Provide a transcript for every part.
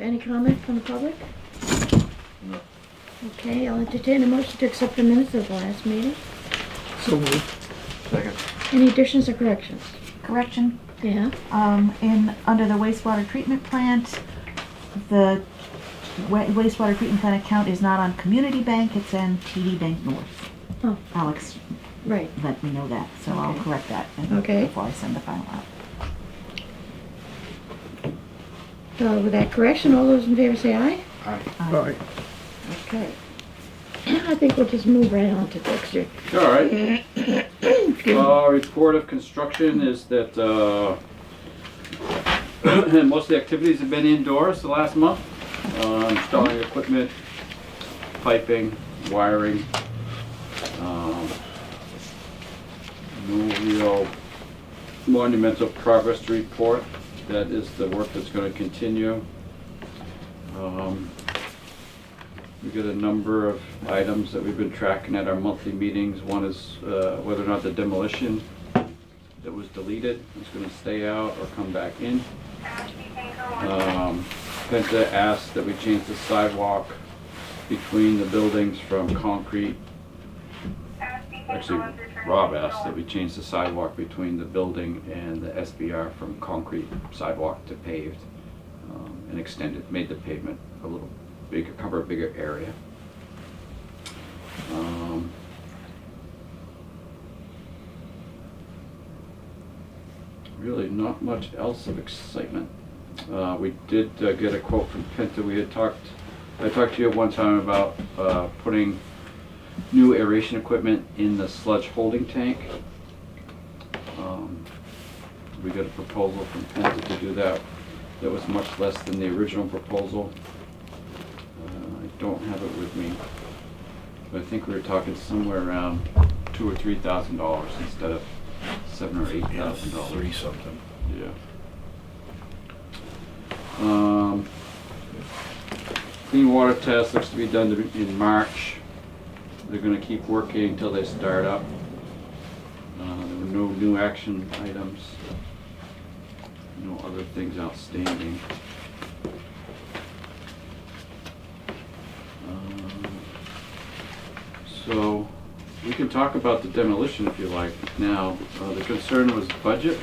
Any comment from the public? No. Okay, I'll entertain a motion to accept the minutes of the last meeting. So moved. Second. Any additions or corrections? Correction, Yeah, under the wastewater treatment plant, the wastewater treatment plant account is not on Community Bank, it's in TD Bank North. Oh. Alex right. let me know that, so I'll Okay. correct that Okay. before I send the file out. With that correction, all those in favor say aye. Aye. Okay. I think we'll just move right on to Dexter. All right. Report of construction is that most of the activities have been indoors the last month. Installing equipment, piping, wiring. No real monumental progress to report. That is the work that's going to continue. We've got a number of items that we've been tracking at our monthly meetings. One is whether or not the demolition that was deleted is going to stay out or come back in. Penta asked that we change the sidewalk between the buildings from concrete. Actually, Rob asked that we change the sidewalk between the building and the SBR from concrete sidewalk to paved, and extended, made the pavement a little bigger, cover a bigger area. Really not much else of excitement. We did get a quote from Penta. I talked to you one time about putting new aeration equipment in the sludge holding tank. We got a proposal from Penta to do that. That was much less than the original proposal. I don't have it with me, but I think we were talking somewhere around $2,000 or $3,000 instead of $7,000 or $8,000. 3 something. Yeah. Clean water test looks to be done in March. They're going to keep working until they start up. There were no new action items. No other things outstanding. So we can talk about the demolition if you like now. The concern was budget,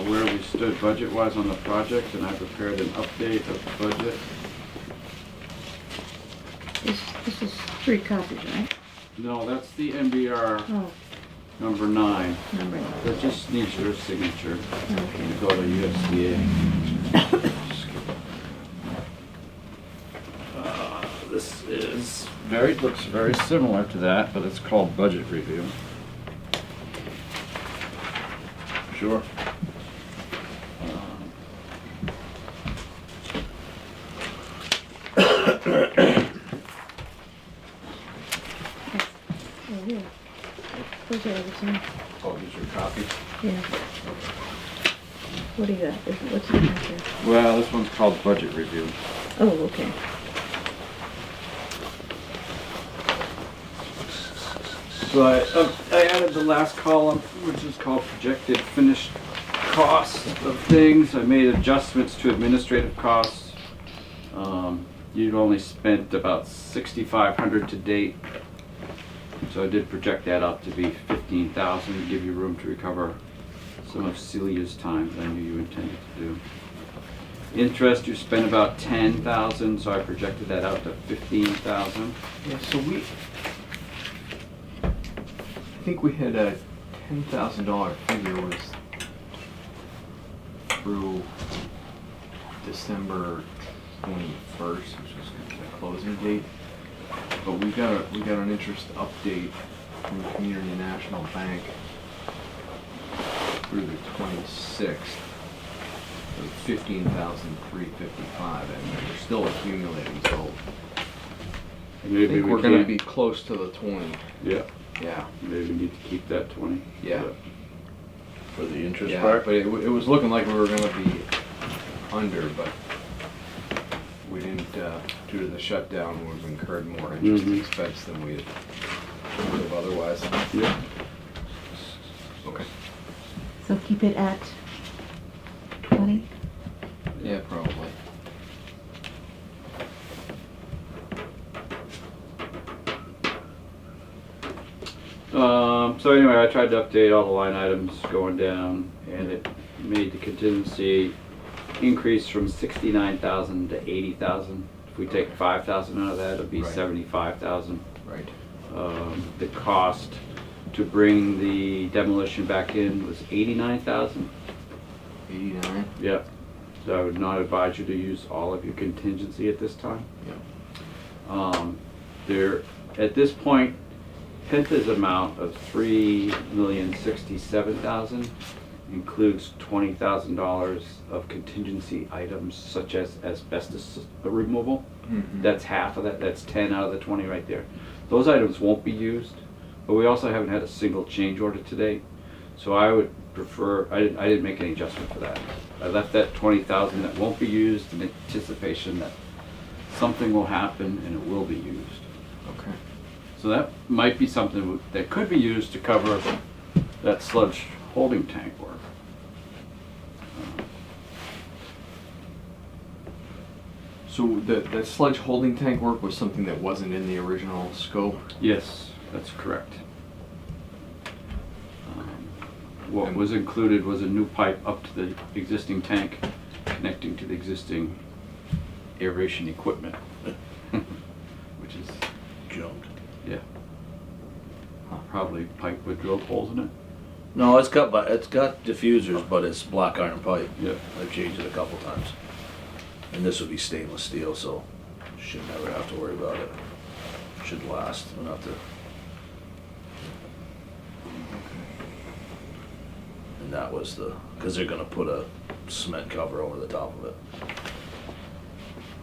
where we stood budget-wise on the project, and I prepared an update of the budget. This is 3 copies, right? No, that's the MBR Oh, number 9. number 9. That just needs your signature. Okay. You go to USDA. This is looks very similar to that, but it's called budget review. Sure. Oh, here. Those are the same. Oh, here's your copy. Yeah. What do you got? What's the here? Well, this one's called budget review. Oh, okay. So I added the last column, which is called projected finished costs of things. I made adjustments to administrative costs. You've only spent about $6,500 to date. So I did project that out to be $15,000 to give you room to recover some of Celia's time that I knew you intended to do. Interest, you spent about $10,000, so I projected that out to $15,000. Yeah, so I think we had a $10,000 figure was through December 21st, which was the closing date. But we got an interest update from Community National Bank through the 26th of $15,355, and we're still accumulating. So I think we're going to be close to the 20. Yeah. Yeah. Maybe we need to keep that 20. Yeah. For the interest Yeah, part? but it was looking like we were going to be under, but we didn't, due to the shutdown, we've incurred more interest expense than we would have otherwise. Yeah. Okay. So keep it at 20? Yeah, probably. So anyway, I tried to update all the line items going down, and it made the contingency increase from 69,000 to 80,000. If we take 5,000 out of that, it'd be Right. 75,000. Right. The cost to bring the demolition back in was 89,000. 89? Yep. So I would not advise you to use all of your contingency at this time. Yeah. There, at this point, Pinta's amount of $3,067,000 includes $20,000 of contingency items such as asbestos removal. Mhm. That's half of that. That's 10 out of the 20 right there. Those items won't be used, but we also haven't had a single change order to date. So I would prefer, I didn't make any adjustment for that. I left that 20,000 that won't be used in anticipation that something will happen and it will be used. Okay. So that might be something that could be used to cover that sludge holding tank work. So that sludge holding tank work was something that wasn't in the original scope? Yes, that's correct. What was included was a new pipe up to the existing tank, connecting to the existing aeration equipment, which is, Junk. yeah, probably pipe with drill holes in it. No, it's got diffusers, but it's black iron pipe. Yeah. I've changed it a couple times. And this would be stainless steel, so should never have to worry about it. Should last enough to. And that was because they're gonna put a cement cover over the top of it.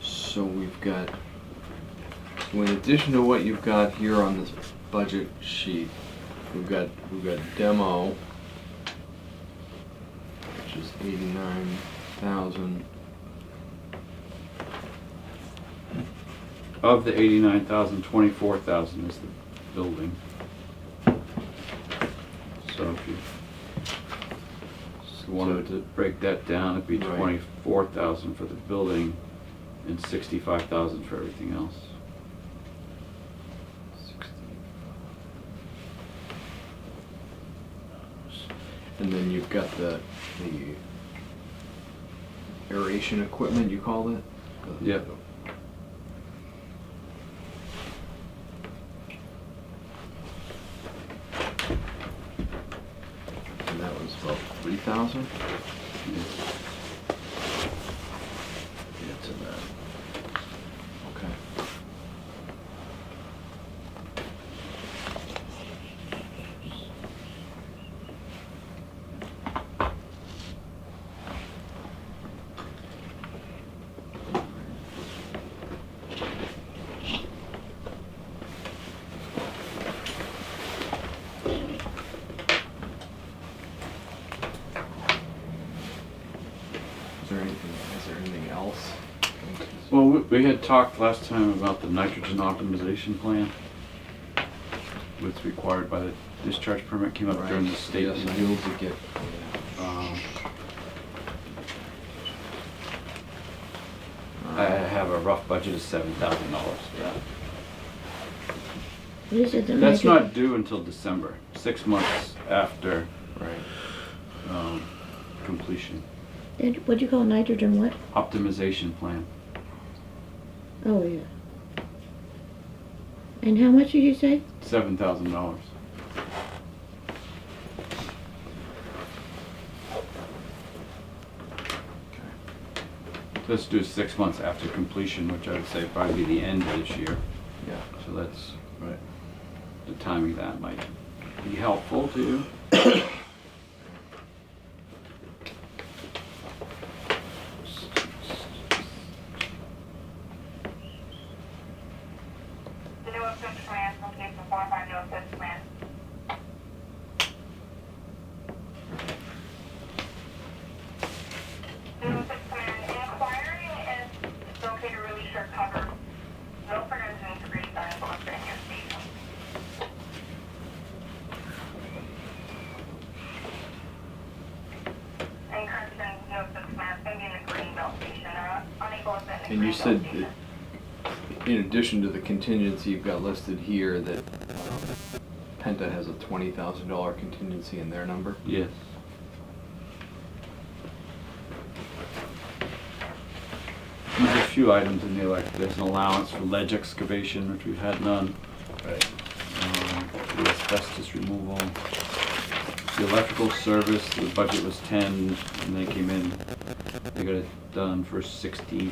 So we've got, so in addition to what you've got here on this budget sheet, we've got demo, which is 89,000. Of the 89,000, 24,000 is the building. So if you wanted to break that down, it'd be Right. 24,000 for the building and 65,000 for everything else. 60. And then you've got the aeration equipment, you called it? Yep. And that was about 3,000? Yeah, it's in that. Okay. Is there anything else? Well, we had talked last time about the nitrogen optimization plan, what's required by the discharge permit, came up during the state. Yes, review. you'll get, I have a rough budget of $7,000 for that. What is it, the That's nitrogen? not due until December, 6 months after right. completion. What'd you call nitrogen what? Optimization plan. Oh, yeah. And how much did you say? $7,000. Let's do 6 months after completion, which I would say probably be the end of this year. Yeah. So that's, Right. the timing of that might be helpful to you. The new assist plan, location 45 new assist plan. The new assist plan inquiry is located really short cover. No further than to reach on your station. And you said that in addition to the contingency you've got listed here, that Penta has a $20,000 contingency in their number? Yes. There's a few items in there, like there's an allowance for ledge excavation, which we've had none. Right. The asbestos removal. The electrical service, the budget was 10, and they came in, they got it done for 6,300.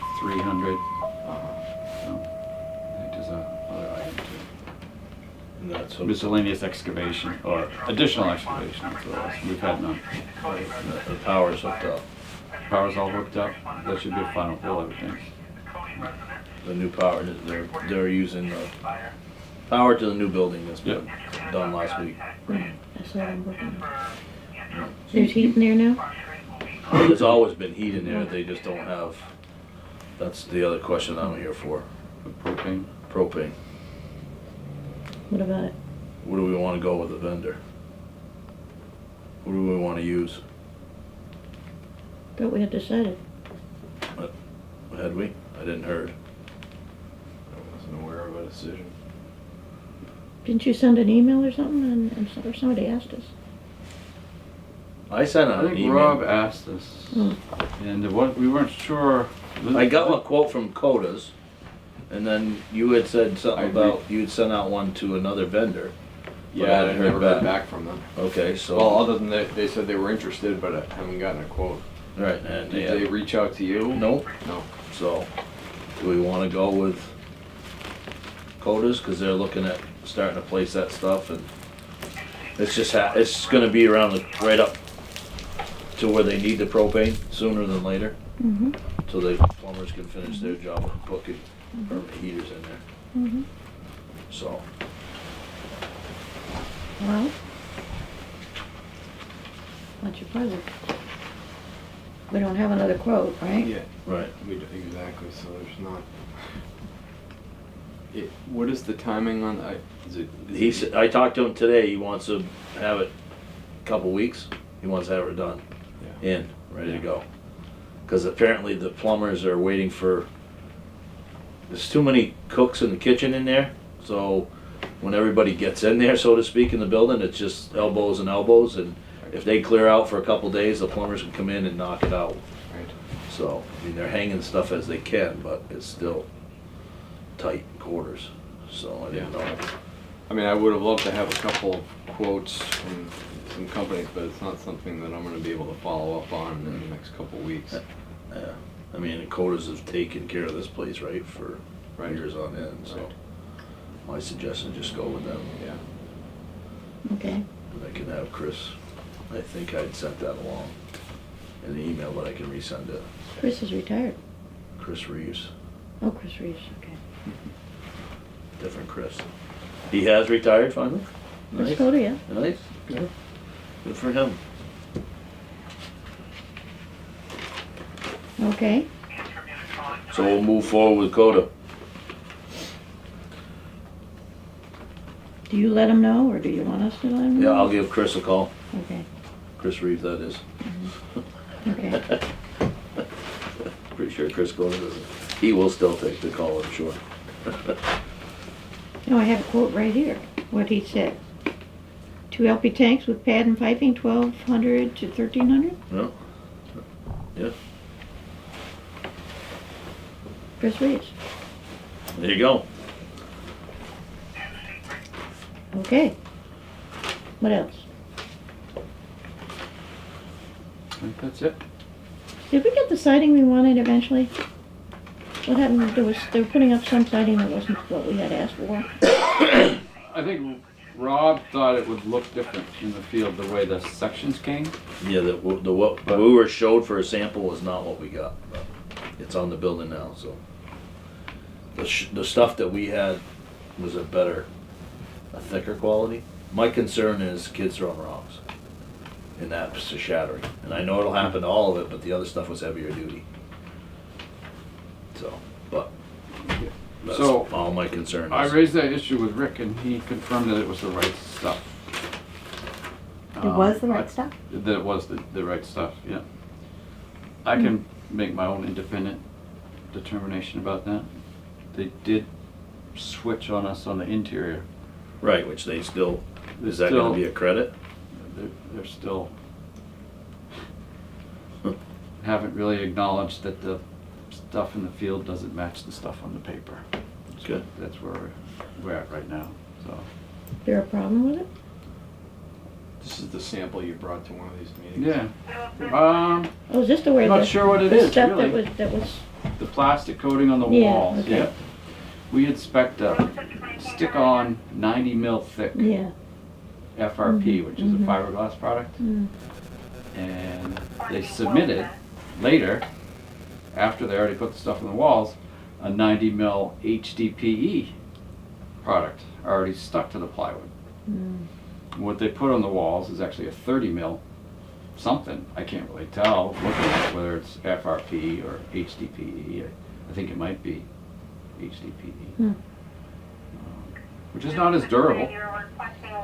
So, I think there's another item too. And that's what, Miscellaneous excavation, or additional excavation, that's what it was. We've had none. the power's hooked up. Power's all hooked up, that should be a final bill, everything. The new power, they're using the power to the new building that's been done last week. Right, that's what I'm looking at. There's heat in there now? There's always been heat in there, they just don't have, that's the other question I'm here for. The propane. Propane. What about it? Where do we wanna go with the vendor? Who do we wanna use? Thought we had decided. Had we? I didn't heard. I wasn't aware of a decision. Didn't you send an email or something, or somebody asked us? I sent I out an think email. Rob asked us, and we weren't sure. I got a quote from Coda's, and then you had said something about, you had sent out one to another vendor. But I Yeah, hadn't I never heard heard back from them. Okay, so. Well, other than that, they said they were interested, but I haven't gotten a quote. Right, and Did they reach out to you? Nope. No. So, do we wanna go with Coda's, cause they're looking at starting to place that stuff, and it's just it's gonna be around right up to where they need the propane sooner than later, Mm-hmm, so the plumbers can finish their job of putting permanent heaters in there, mm-hmm. so. Well, what's your puzzle? We don't have another quote, right? Yeah, Right. we do, exactly, so there's not. What is the timing on, is it? He said, I talked to him today, he wants to have it a couple weeks, he wants to have it done, Yeah. ready to go. Cause apparently the plumbers are waiting for, there's too many cooks in the kitchen in there, so when everybody gets in there, so to speak, in the building, it's just elbows and elbows, and if they clear out for a couple days, the plumbers can come in and knock it out. Right. So, I mean, they're hanging stuff as they can, but it's still tight quarters, so I didn't Yeah. know. I mean, I would have loved to have a couple quotes from some companies, but it's not something that I'm gonna be able to follow up on in the next couple weeks. Yeah, I mean, the quotas have taken care of this place, right, for Right. years on end, so. Right. My suggestion, just go with them, Yeah. Okay, and I can have Chris, I think I'd sent that along in the email, but I can resend it. Chris is retired. Chris Reeves, Oh, Chris Reeves, okay. different Chris. He has retired finally? Let's Nice, go to you. nice, good for him. Okay, So we'll move forward with Coda. do you let him know, or do you want us to let him Yeah, know? I'll give Chris a call, Okay, Chris Reeves, that is. okay. Pretty sure Chris Coda doesn't, he will still take the call, I'm sure. No, I have a quote right here, what he said. 2 LP tanks with pad and piping, 1,200 to 1,300? No? Yeah, Chris Reeves. there you go. Okay. What else? I think that's it. Did we get the siding we wanted eventually? What happened, they were putting up some siding that wasn't what we had asked for. I think Rob thought it would look different in the field, the way the sections came. Yeah, what we were showed for a sample was not what we got, but it's on the building now, so. The stuff that we had was a thicker quality. My concern is kids throwing rocks, and that's shattering. And I know it'll happen to all of it, but the other stuff was heavier duty. So, but that's So, all my concern I is. raised that issue with Rick, and he confirmed that it was the right stuff. It was the right stuff? That it was the right stuff, yeah. I can make my own independent determination about that. They did switch on us on the interior. Right, which they still, They're is that gonna still- be a credit? They're still haven't really acknowledged that the stuff in the field doesn't match the stuff on the paper. Good. That's where we're at right now, so. Is there a problem with it? This is the sample you brought to one of these meetings. Yeah. Oh, is this the way Not the, sure what it the is, stuff really. that was, The plastic coating on the Yeah, walls, okay. yeah. We expect a stick-on 90 mil thick yeah. FRP, which is a Mhm. fiberglass product. Mm. And they submitted later, after they already put the stuff on the walls, a 90 mil HDPE product already stuck to the plywood. Mm. What they put on the walls is actually a 30 mil something. I can't really tell looking at it whether it's FRP or HDPE. I think it might be HDPE. Hmm. Which is not as durable,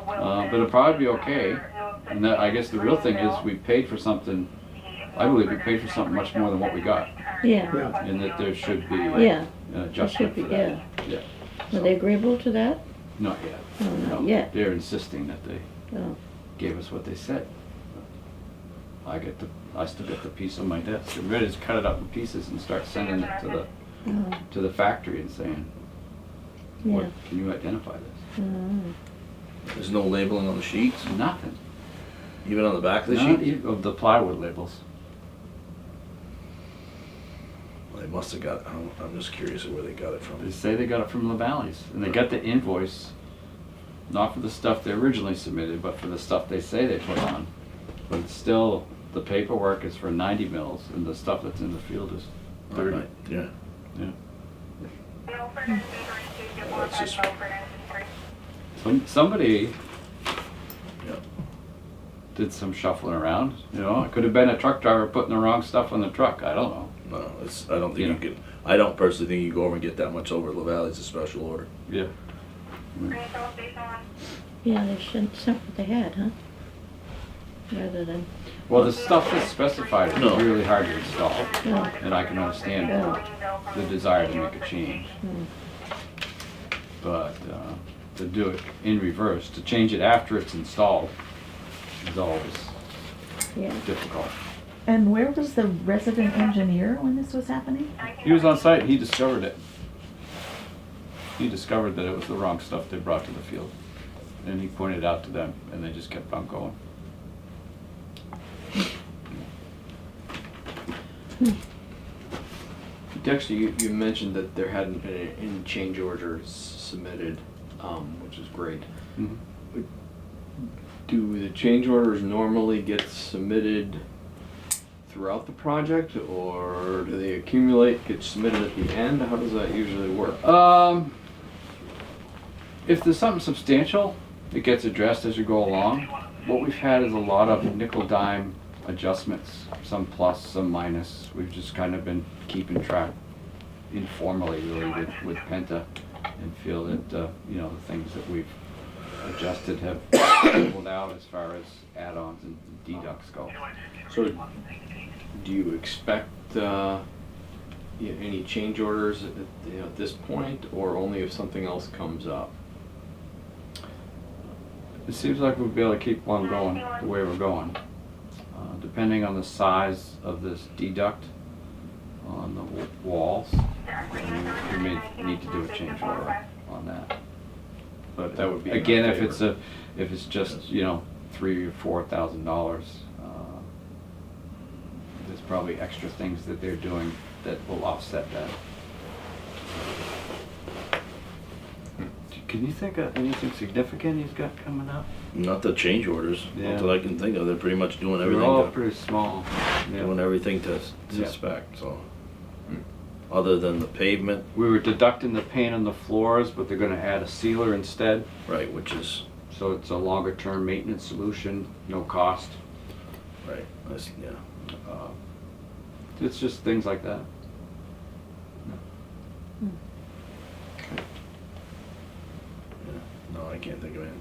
but it'll probably be okay. And that, I guess the real thing is we paid for something, I believe we paid for something much more than what we got. Yeah, And that there should be yeah. an It adjustment should for be, that. yeah. Are they agreeable to that? Not yet. No, not No. yet. They're insisting that they Oh, gave us what they said. I still get the piece on my desk. I'm ready to cut it up in pieces and start sending it oh, to the factory and saying, yeah. what, can you identify this? Oh. There's no labeling on the sheets, Nothing. even on the back of the Not sheet? even of the plywood labels. They must have got, I'm just curious of where they got it They from. say they got it from La Valley's, and they got the invoice, not for the stuff they originally submitted, but for the stuff they say they put on. But it's still, the paperwork is for 90 mils, and the stuff that's in the field is 30. Right, yeah. Yeah. That's just- Somebody Yeah. did some shuffling around, you know, it could have been a truck driver putting the wrong stuff on the truck, I don't know. No, it's, I don't think Yeah. you could, I don't personally think you go over and get that much over at La Valley's a special order. Yeah. Yeah, they shouldn't sent what they had, huh? Rather than, Well, the stuff that's specified is No. really hard to install, oh, and I can understand the desire to make a change. hmm. But to do it in reverse, to change it after it's installed, is always Yeah. difficult. And where was the resident engineer when this was happening? He was on site, he discovered it. He discovered that it was the wrong stuff they brought to the field. And he pointed it out to them, and they just kept on going. Dexter, you mentioned that there hadn't been any change orders submitted, which is great. Mhm. Do the change orders normally get submitted throughout the project, or do they accumulate, get submitted at the end? How does that usually work? If there's something substantial, it gets addressed as you go along. What we've had is a lot of nickel dime adjustments, some plus, some minus. We've just kind of been keeping track informally really with Penta, and feel that, you know, the things that we've adjusted have equaled out as far as add-ons and deducts go. So, do you expect any change orders at this point, or only if something else comes up? It seems like we'll be able to keep one going the way we're going. Depending on the size of this deduct on the walls, we may need to do a change order on that. But That would be in our again, favor. if it's just, you know, $3,000 or $4,000, there's probably extra things that they're doing that will offset that. Can you think of anything significant he's got coming up? Not the change orders, Yeah. not that I can think of, they're pretty much doing They're all everything pretty small. to, Yeah. doing everything to Yeah. spec, so. Other than the pavement, We were deducting the paint on the floors, but they're gonna add a sealer instead, right, which is, so it's a longer term maintenance solution, no cost. right, that's, yeah. It's just things like that. No, I can't think of anything.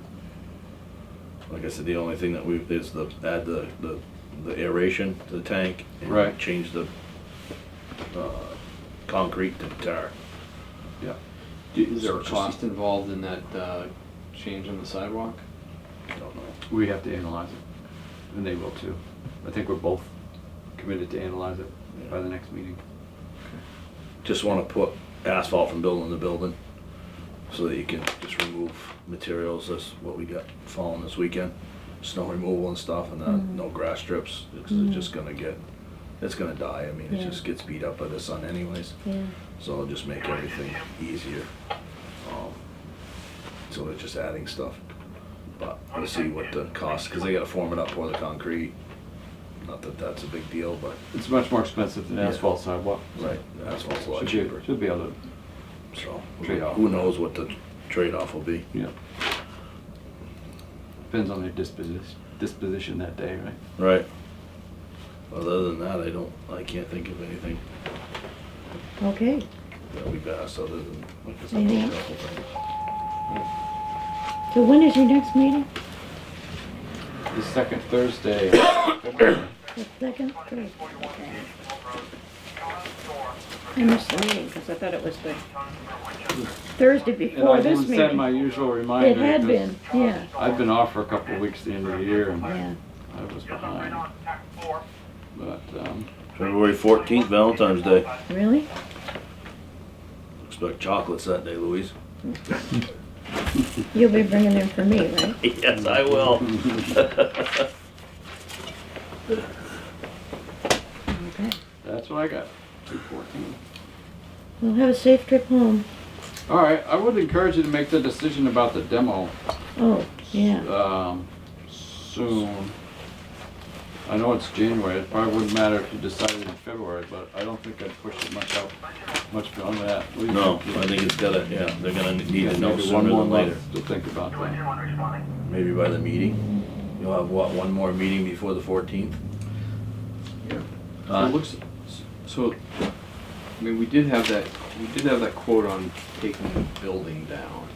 Like I said, the only thing that we've, is add the aeration to the tank. And Right. change the, concrete to tar. Is there So a it's just- cost involved in that change on the sidewalk? Don't know. We have to analyze it, and they will too. I think we're both committed to analyze it by the next meeting. Just wanna put asphalt from building to building, so that you can just remove materials, that's what we got falling this weekend. Snow removal and stuff, and no grass strips, it's just gonna it's gonna die, I mean, it Yeah. just gets beat up by the sun anyways. Yeah. So it'll just make everything easier. So they're just adding stuff. But we'll see what the cost, cause they gotta form it up, pour the concrete. Not that that's a big deal, but, It's much more expensive than Yeah. asphalt sidewalk. right, asphalt's a lot Should cheaper. be able to, So, Trade-off. who knows what the trade-off will be. you know. Depends on their disposition that day, right? Right. Other than that, I can't think of anything Okay. that we've asked other than, like I said, Anything a else? couple things. So when is your next meeting? The second Thursday. The second? Good. Okay. I missed the meeting because I thought it was the Thursday And before I this didn't send my meeting. usual reminder. It had because been, yeah, I've been off for a couple of weeks at the end of the year and yeah. I was behind. But, February 14th, Valentine's Day. Really? Expect chocolates that day, Louise. You'll be bringing them for me, right? Yes, I will. Okay. that's what I got. 214. Well, have a safe trip home. All right, I would encourage you to make the decision about the demo Oh, yeah. soon. I know it's January, it probably wouldn't matter if you decided in February, but I don't think I'd push it much beyond that. What do you No, think? I think it's gotta, yeah, they're gonna need Yeah, to know maybe sooner one more than later. month to think about that. Maybe by the meeting. You'll have, what, one more meeting before the 14th? So it looks, so, I mean, we did have that quote on taking the building down.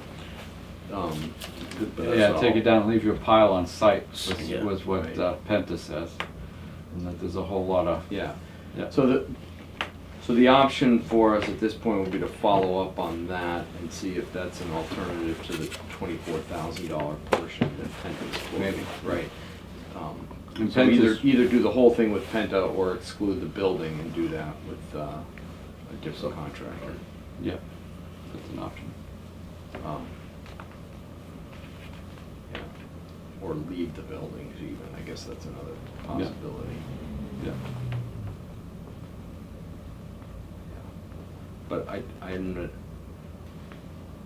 But that's Yeah, all. take it down and leave your pile on site, Yeah. was what Right. Penta says. And that there's a whole lot of, Yeah. Yeah. So the option for us at this point would be to follow up on that and see if that's an alternative to the $24,000 portion that Penta's quoting. Maybe. Right. And So either Penta's- do the whole thing with Penta or exclude the building and do that with a different contractor. yeah, that's an option. Um, yeah. Or leave the buildings even, I guess that's another possibility. Yeah. But I'm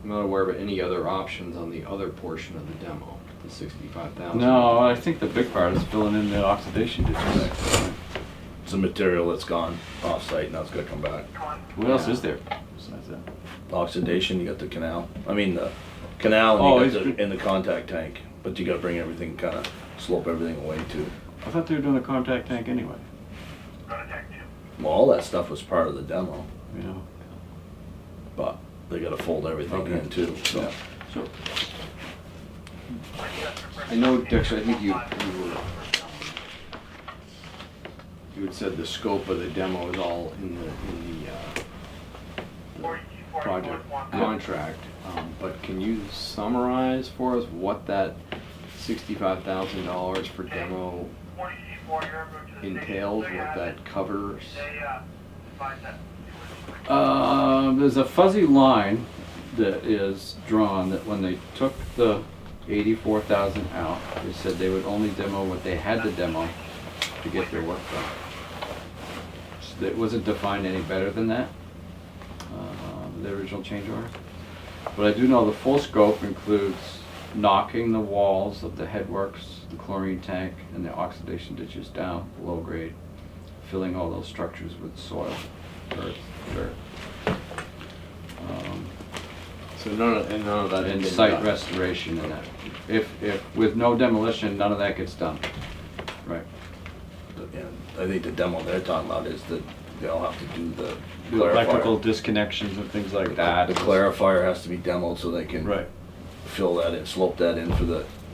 not aware of any other options on the other portion of the demo, the 65,000. No, I think the big part is filling in the oxidation ditches. It's a material that's gone off-site, now it's gonna come back. What else Yeah. is there besides that? Oxidation, you got the canal, the canal Oh, and you it's got in the contact tank, but you gotta bring everything, kinda slope everything away too. I thought they were doing a contact tank anyway, Well, all that stuff was part of the demo, you know? but they gotta fold everything Okay. in too, so. Yeah. So, I know, Dexter, I think you had said the scope of the demo is all in the project contract, but can you summarize for us what that $65,000 for demo entails, what that covers? There's a fuzzy line that is drawn that when they took the 84,000 out, they said they would only demo what they had to demo to get their work done. So it wasn't defined any better than that, the original change order. But I do know the full scope includes knocking the walls of the headworks, the chlorine tank, and the oxidation ditches down below grade, filling all those structures with soil, earth, dirt. So none of that. And has been site done. restoration and that. If with no demolition, none of that gets done. Right. And I think the demo they're talking about is that they'll have to do the The electrical clarifier. disconnections and things like that. The clarifier has to be demoed so they can Right. fill that in, slope that in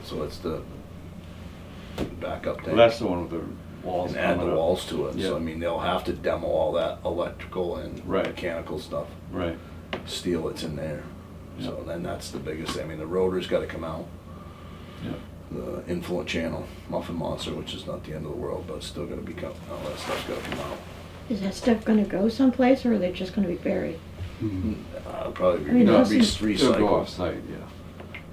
so it's the backup tank. Well, that's the one with the walls. and add the coming up. walls to it. So, Yeah. I mean, they'll have to demo all that electrical and Right. mechanical stuff. Right. Steel that's in there. So then that's the biggest, I mean, the rotor's gotta come out. Yeah. The influent channel, muffin monster, which is not the end of the world, but it's still gonna become, all that stuff's gotta come out. Is that stuff gonna go someplace, or are they just gonna be buried? Probably I mean, not listen- It'll go recycled, off-site, yeah.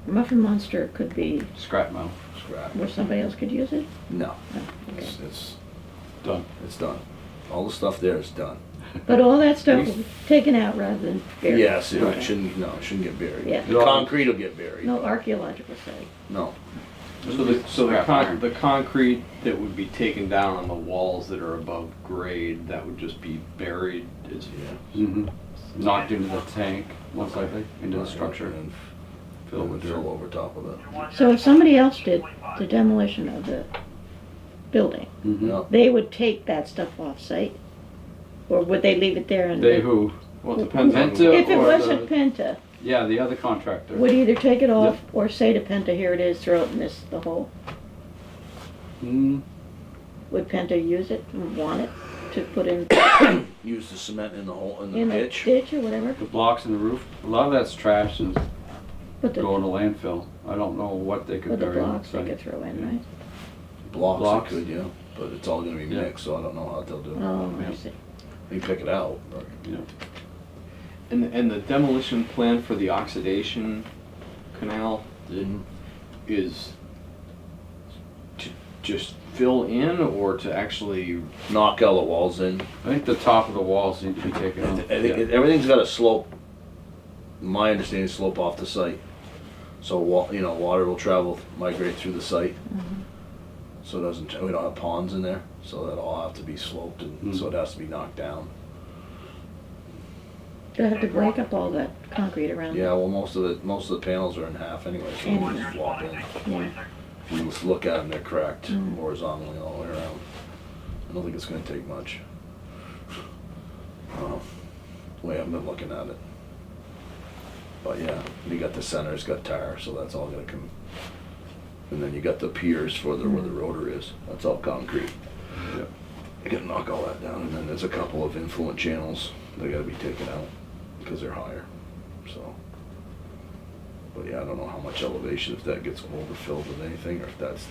Muffin Monster could be Scrap metal, scrap. where somebody else could use it? No, No, okay. it's done. done. All the stuff there is done. But all that stuff will be taken out rather than buried? Yes, it Right. shouldn't, no, it shouldn't get buried. Yeah. The concrete will get buried. No archaeological site? No, So the Scrap iron. the concrete that would be taken down on the walls that are above grade, that would just be buried, is, yeah. Mm-hmm. Knocked into the tank, most likely, into the structure. And Fill with fill dirt. over top of it. So if somebody else did the demolition of the building, Mhm. Yeah. they would take that stuff off-site? Or would they leave it there and? They who? well, it depends on. Penta If it or wasn't the- Penta, Yeah, the other contractor. would either take it off or say to Penta, here it is, throw it in the hole? Mm, Would Penta use it and want it to put in Use the cement in the hole, in in the the ditch. ditch or whatever? the blocks in the roof, a lot of that's trash and But the, go in the landfill. I don't know what they could but the bury on blocks they site. could throw in, Yeah. right? Blocks, Blocks. they could, yeah, but it's all gonna be Yeah. mixed, so I don't know how they'll do it. Oh, I see. They pick it out, but Yeah. And the demolition plan for the oxidation canal is to just fill in or to actually, knock all the walls in. I think the top of the walls need to be taken I off. think everything's got a slope, my understanding is slope off the site. So water will travel, migrate through the site. So it doesn't, we don't have ponds in there, so that'll all have to be sloped and so it has to be knocked down. They'll have to break up all that concrete around Yeah, it. well, most of the panels are in half anyway, so you just walk in. Yeah. If you just look at them, they're cracked horizontally all the way around. I don't think it's gonna take much. The way I've been looking at it. But yeah, you got the center, it's got tar, so that's all gonna come. And then you got the piers for where the rotor is, that's all concrete. Yep. You gotta knock all that down, and then there's a couple of influent channels that gotta be taken out, because they're higher, so. But yeah, I don't know how much elevation, if that gets overfilled with anything, or if that's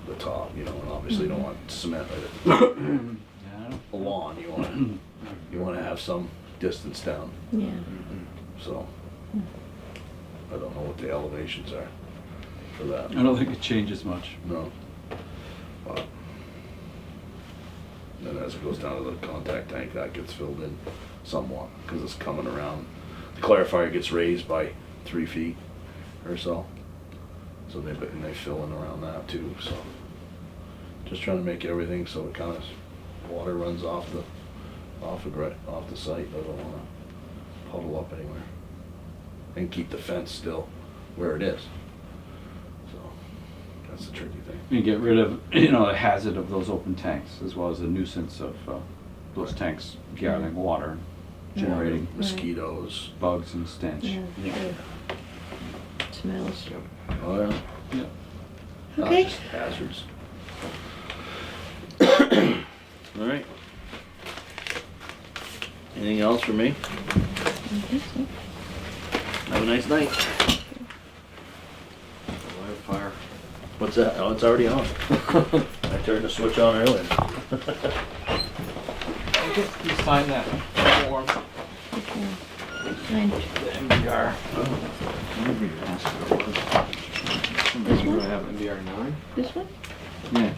the top, and obviously you don't want cement right at Yeah. the lawn, you wanna have some distance down, Yeah. so. I don't know what the elevations are for that, I don't think it changes much. no. But then as it goes down to the contact tank, that gets filled in somewhat, because it's coming around. The clarifier gets raised by 3 feet or so. So they fill in around that too, so. Just trying to make everything so it kind of, water runs off the site, doesn't wanna puddle up anywhere. And keep the fence still where it is. So, that's the tricky thing. You get rid of, the hazard of those open tanks, as well as the nuisance of those tanks gathering water, generating Mosquitoes. bugs and stench. Yeah, true. Smells. Oh, yeah. Yeah. Okay. Just hazards. All right. Anything else for me? I think so. Have a nice night. fire. What's that? Oh, it's already on. I turned the switch on earlier. You sign that form. Signed. MBR. This You one? have MBR 9? This one? Yeah,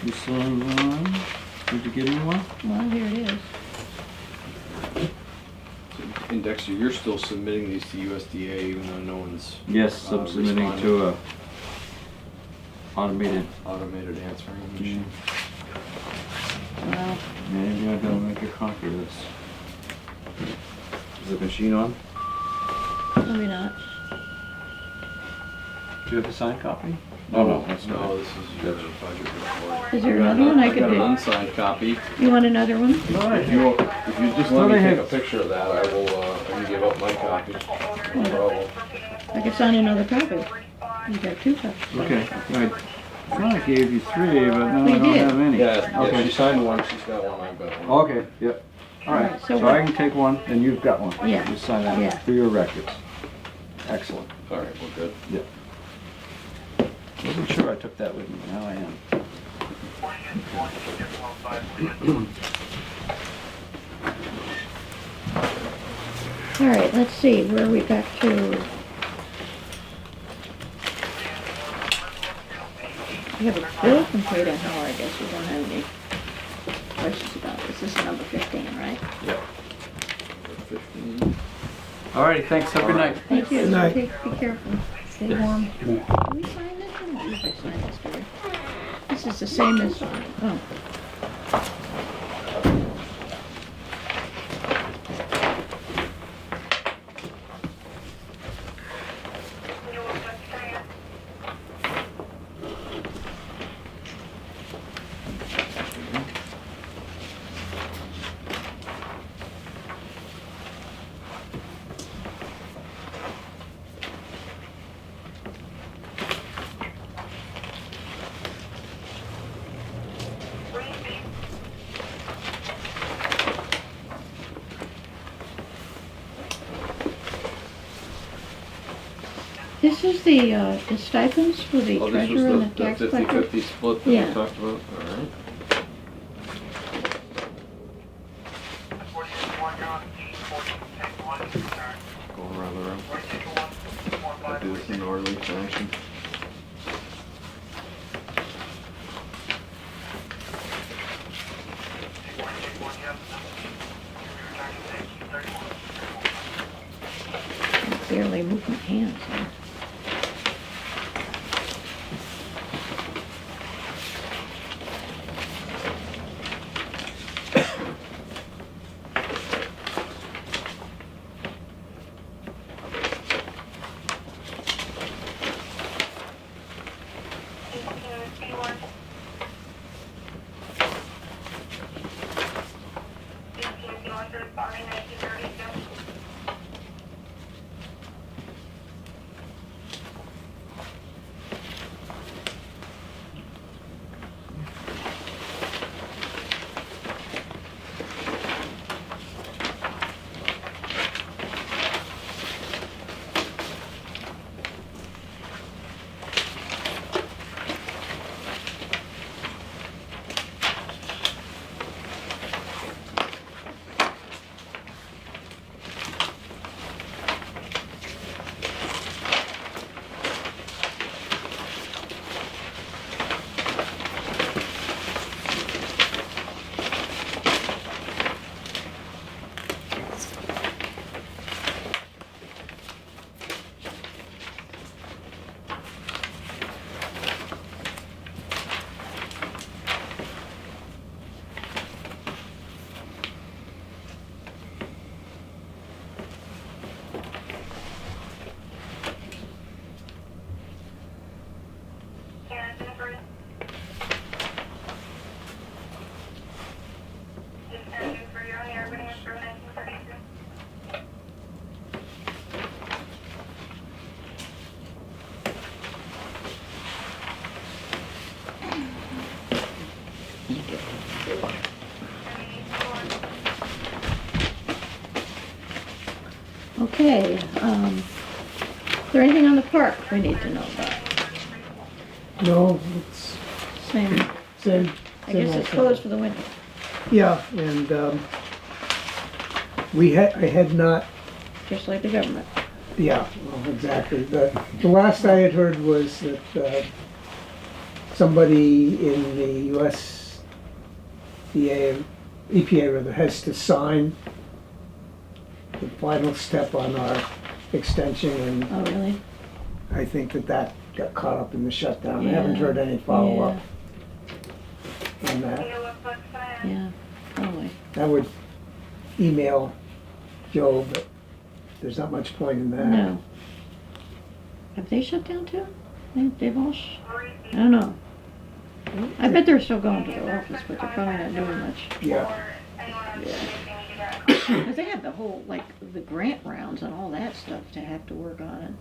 you saw one? Did you give me one? Well, here it is. And Dexter, you're still submitting these to USDA even though no one's Yes, I'm submitting responded. to a automated. automated answering machine. Wow. Maybe I gotta make a copy of this. Is the machine on? Maybe not. Do you have a signed copy? No, that's No, not. this is your budget report. Is there another one I could got an do? unsigned copy. You want another one? If you just Thought let me I take had- a picture of that, I will, I can give up my copy. No problem. I could sign another copy. You got two copies. Okay, right. thought I gave you 3, but now We I don't did. have any. Yeah, Okay. she signed one, she's got one, I've got one. Okay, yep. All right, So so I can take one, and you've got one. Yeah. Just sign Yeah. that for your records. Excellent. All right, we're good. Wasn't sure I took that with me, now I am. All right, let's see, where are we back to? We have a bill from Trader Howard, I guess we don't have any questions about this. This is number 15, right? Yep. 15. All righty, thanks, have a good night. Thank you. Good night. Be careful, stay warm. Do we sign this one? I usually sign this, do we? This is the same as, oh. This is the stipends for the Oh, this was treasurer and the the tax collector? 50-50 split that Yeah. we talked about, all right. Going around the room. I'll do this in orderly fashion. I barely move my hands. Huh? Okay, is there anything on the park we need to know about? No, it's Same, same. I guess it's closed for the winter. Yeah, and I had not, Just like the government. yeah, well, exactly. The last I had heard was that somebody in the EPA rather, has to sign the final step on our extension, and Oh, really? I think that got caught up in the shutdown. I haven't Yeah, heard any follow-up on that. Yeah, probably. I would email Joe, but there's not much point in that. No. Have they shut down too? They've all, I don't know. I bet they're still going to their office, but they're probably not doing much. Yeah, Because they have the whole, like, the grant rounds and all that stuff to have to work on.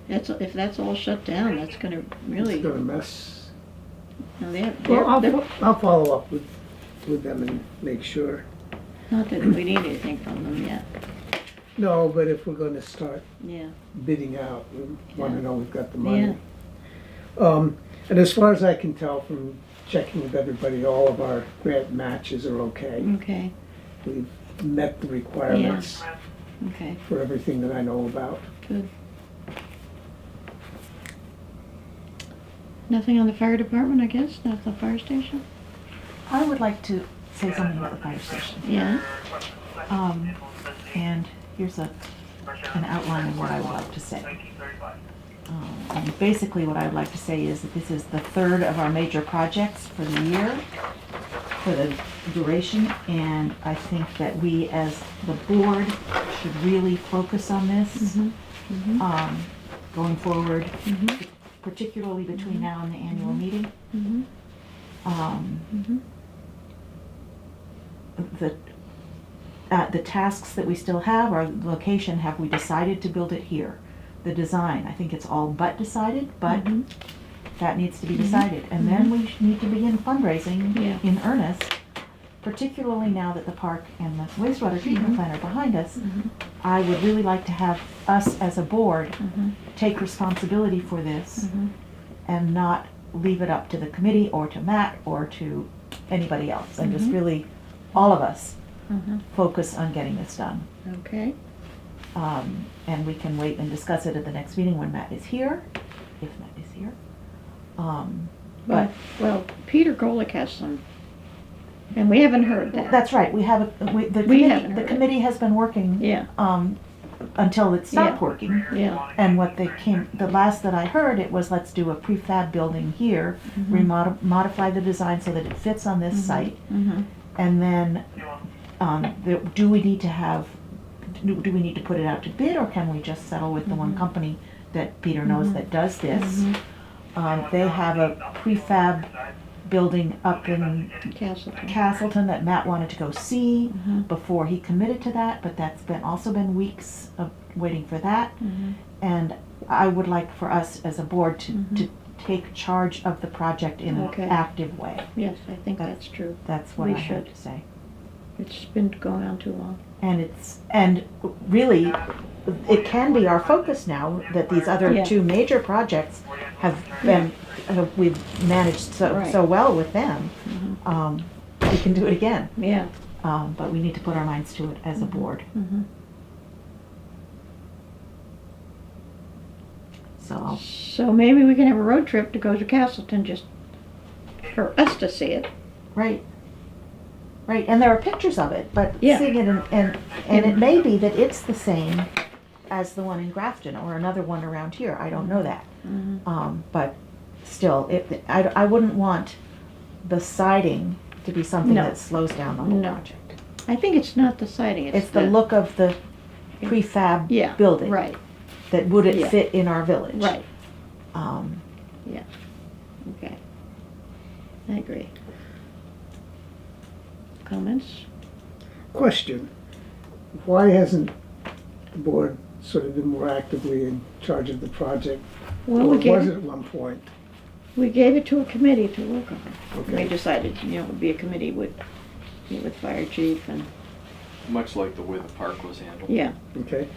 And if that's all shut down, that's gonna really, it's gonna mess No, they're, Well, they're, I'll follow up with them and make sure. not that we need anything from them yet. No, but if we're gonna start Yeah. bidding out, we wanna Yeah. know we've got the money. And as far as I can tell from checking with everybody, all of our grant matches are okay. Okay, We've met the requirements okay, for everything that I know about. good. Nothing on the fire department, I guess, not the fire station? I would like to say something about the fire station. Yeah, And here's an outline of what I would like to say. And basically what I would like to say is that this is the third of our major projects for the year, for the duration, and I think that we as the board should really focus on this, going forward, particularly between now and the annual meeting. The tasks that we still have, our location, have we decided to build it here? The design, I think it's all but decided, but that needs to be decided. And then we need to begin fundraising Yeah. in earnest, particularly now that the park and the wastewater treatment plant are behind us. I would really like to have us as a board take responsibility for this and not leave it up to the committee or to Matt or to anybody else. And just really, all of us, focus on getting this done. okay. And we can wait and discuss it at the next meeting when Matt is here, if Matt is here. But Well, Peter Golick has some, and we haven't heard that. that's right, we have, the We committee, haven't the heard it. committee has been working, Yeah, until it stopped Yeah. working. yeah, And what they came, the last that I heard, it was let's do a prefab building here, modify the design so that it fits on this site. And then, do we need to have, do we need to put it out to bid, or can we just settle with the one company that Peter knows that does this? They have a prefab building up in Castleton. Castleton that Matt wanted to go see before he committed to that, but that's also been weeks of waiting for that. And I would like for us as a board to take charge of the project in an Okay. active way. Yes, I think that's true. That's what We I have should. to say. It's been going on too long. And really, it can be our focus now that these other Yeah. two major projects have been, we've managed so Right. well with them. We can do it again, Yeah. but we need to put our minds to it as a board. So, So maybe we can have a road trip to go to Castleton just for us to see it. right. Right, and there are pictures of it, but Yeah. seeing it and it may be that it's the same as the one in Grafton or another one around here. I don't know that. But still, I wouldn't want the siding to be something No. that slows down the whole No. project. I think it's not the siding, It's the look of the prefab Yeah, building. right, That would it Yeah. fit in our village? right, Um, okay. I agree. Comments? Question, why hasn't the board sort of been more actively in charge of the project? Well, Or we gave was it, it at one point? we gave it to a committee to work on. We Okay. decided, it would be a committee with fire chief and, Much like the way the park was handled. yeah, Okay,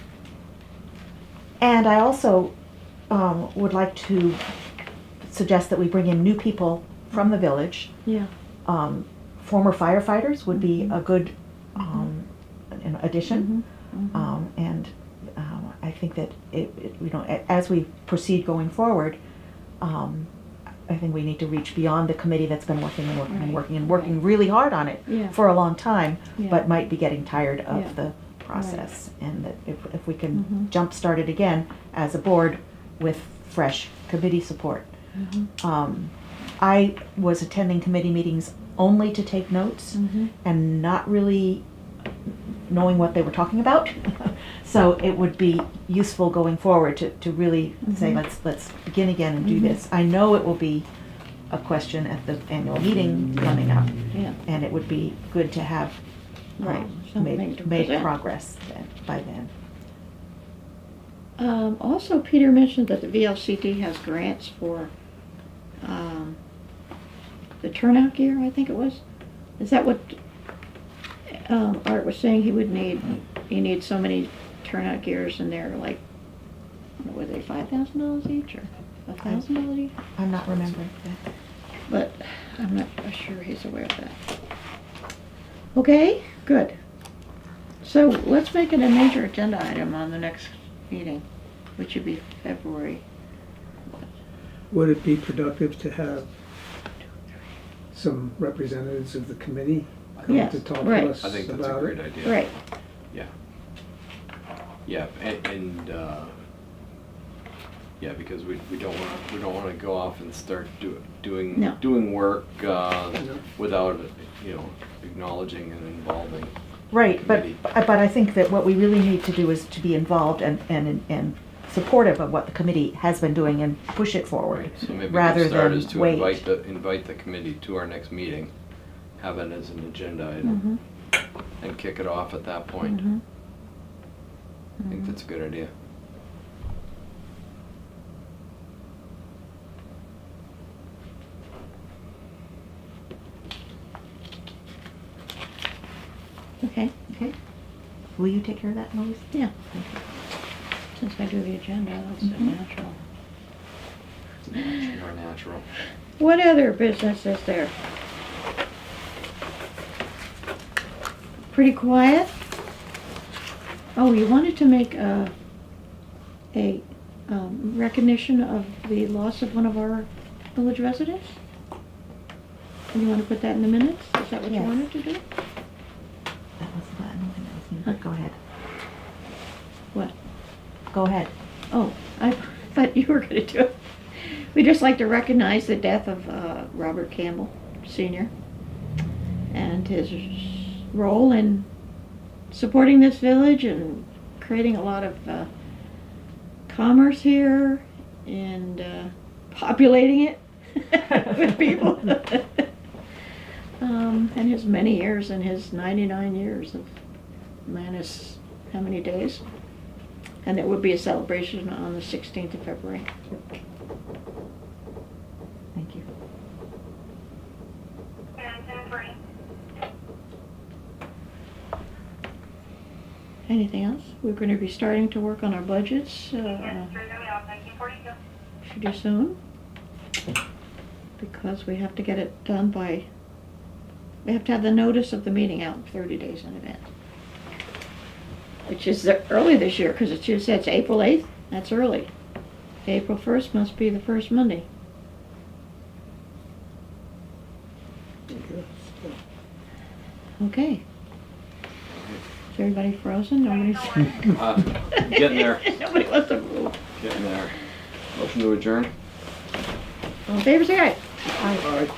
And I also would like to suggest that we bring in new people from the village. yeah, Former firefighters would be a good an addition. And I think that as we proceed going forward, I think we need to reach beyond the committee that's been working and working and Right. working and working really hard on it Yeah. for a long time, Yeah. but might be getting tired of Yeah. the process. And that if we can jumpstart it again as a board with fresh committee support. I was attending committee meetings only to take notes and not really knowing what they were talking about. So it would be useful going forward to really say, let's begin again and do this. I know it will be a question at the annual meeting coming up, yeah, and it would be good to have right. Something to made present. progress by then. Also, Peter mentioned that the VLCT has grants for, the turnout gear, I think it was. Is that what, Art was saying he would need? He needs so many turnout gears and they're like, were they $5,000 each or $1,000 each? I'm not remembering that. But I'm not sure he's aware of that. Okay, good. So let's make it a major agenda item on the next meeting, which would be February. Would it be productive to have some representatives of the committee come Yes, to talk right. to us I think that's a about great it? idea. Right, Yeah, yeah, because we don't wanna go off and start No. doing work, without, acknowledging and involving. Right, but Committee. I think that what we really need to do is to be involved and supportive of what the committee has been doing and push it forward, So maybe rather the start than is to wait. invite the committee to our next meeting, have it as an agenda item, and kick it off at that point. Mhm. I think that's a good idea. okay, Okay. Will you take care of that, Lois? yeah. Since I do the agenda, that's natural. You're natural. What other business is there? Pretty quiet? Oh, you wanted to make a recognition of the loss of one of our village residents? And you want to put that in the minutes? Is that what you Yes. wanted to do? That was, I don't think that was me, but go ahead. What? Go ahead. Oh, I thought you were gonna do it. We'd just like to recognize the death of Robert Campbell Sr. and his role in supporting this village and creating a lot of commerce here and populating it with people. And his many years and his 99 years of minus how many days? And there will be a celebration on the 16th of February. Thank you. And 10-3. Anything else? We're going to be starting to work on our budgets Yes, 1942. pretty soon. Because we have to get it done by, we have to have the notice of the meeting out 30 days in advance. Which is early this year, because it just says April 8th, that's early. April 1st must be the first Monday. Okay. Is everybody frozen? Nobody's... Getting there, Nobody wants to move. getting there. Motion to adjourn? All in favor, say aye. All right.